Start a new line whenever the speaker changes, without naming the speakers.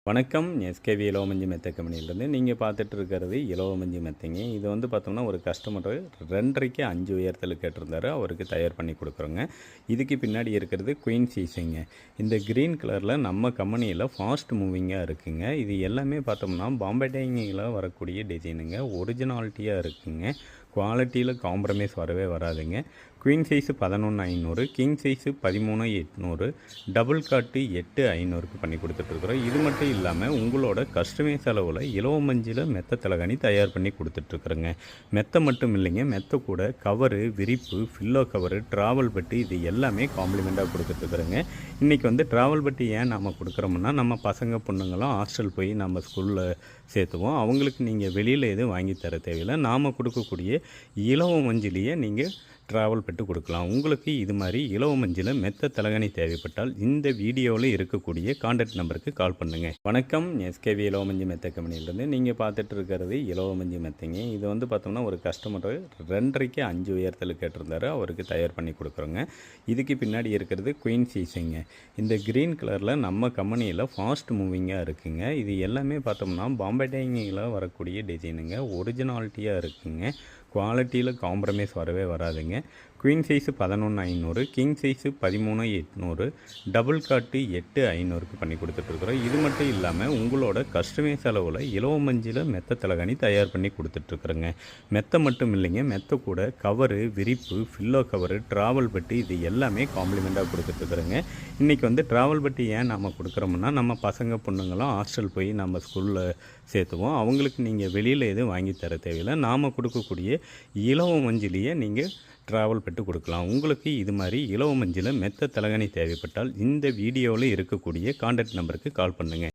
வணக்கம். எஸ்கேவி இலவமஞ்சி மெத்தை கம்பெனியிலேருந்து நீங்கள் பார்த்துட்டு இருக்கிறது இலவமஞ்சி மெத்தைங்க. இது வந்து பார்த்தோம்னா ஒரு கஸ்டமர் 2.5க்கு 5 உயரத்தில் கேட்டிருந்தாரு. அவருக்கு தயார் பண்ணி கொடுக்குறோங்க. இதுக்கு பின்னாடி இருக்கிறது குயின் சீஸுங்க. இந்த க்ரீன் கலரில் நம்ம கம்பெனியில் ஃபாஸ்ட் மூவிங்காக இருக்குங்க. இது எல்லாமே பார்த்தோம்னா பாம்பே டைங்கில் வரக்கூடிய டிசைனுங்க. ஒரிஜினாலிட்டியாக இருக்குங்க. குவாலிட்டியில் காம்ப்ரமைஸ் வரவே வராதுங்க. Queen size 11,500, king size 13,800, double cot 8,500க்கு பண்ணி கொடுத்துட்ருக்குறோம். இது மட்டும் இல்லாமல் உங்களோட கஸ்டமைஸ் அளவில் இலவமஞ்சியில் மெத்த தலகாணி தயார் பண்ணி கொடுத்துட்ருக்குறோங்க. மெத்தை மட்டும் இல்லைங்க, மெத்தை கூட கவரு, விரிப்பு, ஃபில்லோ கவரு, ட்ராவல் பட்டு இது எல்லாமே காம்ப்ளிமெண்ட்டாக கொடுத்துட்ருக்குறோங்க. இன்றைக்கி வந்து ட்ராவல் பட்டு ஏன் நாம் கொடுக்குறோம்னா, நம்ம பசங்க பொண்ணுங்களும் ஹாஸ்டல் போய் நம்ம ஸ்கூலில் சேர்த்துவோம். அவங்களுக்கு நீங்கள் வெளியில் எதுவும் வாங்கி தர தேவையில்லை. நாம் கொடுக்கக்கூடிய இலவமஞ்சிலேயே நீங்கள் ட்ராவல் பெட்டு கொடுக்கலாம். உங்களுக்கு இது மாதிரி இலவமஞ்சில் மெத்த தலகாணி தேவைப்பட்டால் இந்த வீடியோவில் இருக்கக்கூடிய கான்டாக்ட் நம்பருக்கு கால் பண்ணுங்கள். வணக்கம். எஸ்கேவி இலவமஞ்சி மெத்தை கம்பெனியிலேருந்து நீங்கள் பார்த்துட்டு இருக்கிறது இலவமஞ்சி மெத்தைங்க. இது வந்து பார்த்தோம்னா ஒரு கஸ்டமர் 2.5க்கு 5 உயரத்தில் கேட்டிருந்தாரு. அவருக்கு தயார் பண்ணி கொடுக்குறோங்க. இதுக்கு பின்னாடி இருக்கிறது குயின் சீஸுங்க. இந்த க்ரீன் கலரில் நம்ம கம்பெனியில் ஃபாஸ்ட் மூவிங்காக இருக்குங்க. இது எல்லாமே பார்த்தோம்னா பாம்பே டைங்கில் வரக்கூடிய டிசைனுங்க. ஒரிஜினாலிட்டியாக இருக்குங்க. குவாலிட்டியில் காம்ப்ரமைஸ் வரவே வராதுங்க. Queen size 11,500, king size 13,800, double cot 8,500க்கு பண்ணி கொடுத்துட்ருக்குறோம். இது மட்டும் இல்லாமல் உங்களோட கஸ்டமைஸ் அளவில் இலவமஞ்சியில் மெத்த தலகாணி தயார் பண்ணி கொடுத்துட்ருக்குறோங்க. மெத்தை மட்டும் இல்லைங்க, மெத்தை கூட கவரு, விரிப்பு, ஃபில்லோ கவரு, ட்ராவல் பட்டு இது எல்லாமே காம்ப்ளிமெண்ட்டாக கொடுத்துட்ருக்குறோங்க. இன்றைக்கி வந்து ட்ராவல் பட்டு ஏன் நாம் கொடுக்குறோம்னா, நம்ம பசங்க பொண்ணுங்களும் ஹாஸ்டல் போய் நம்ம ஸ்கூலில் சேர்த்துவோம். அவங்களுக்கு நீங்கள் வெளியில் எதுவும் வாங்கி தர தேவையில்லை. நாம் கொடுக்கக்கூடிய இலவமஞ்சிலேயே நீங்கள் ட்ராவல் பெட்டு கொடுக்கலாம். உங்களுக்கு இது மாதிரி இலவமஞ்சில் மெத்த தலகாணி தேவைப்பட்டால் இந்த வீடியோவில் இருக்கக்கூடிய கான்டாக்ட் நம்பருக்கு கால் பண்ணுங்கள்.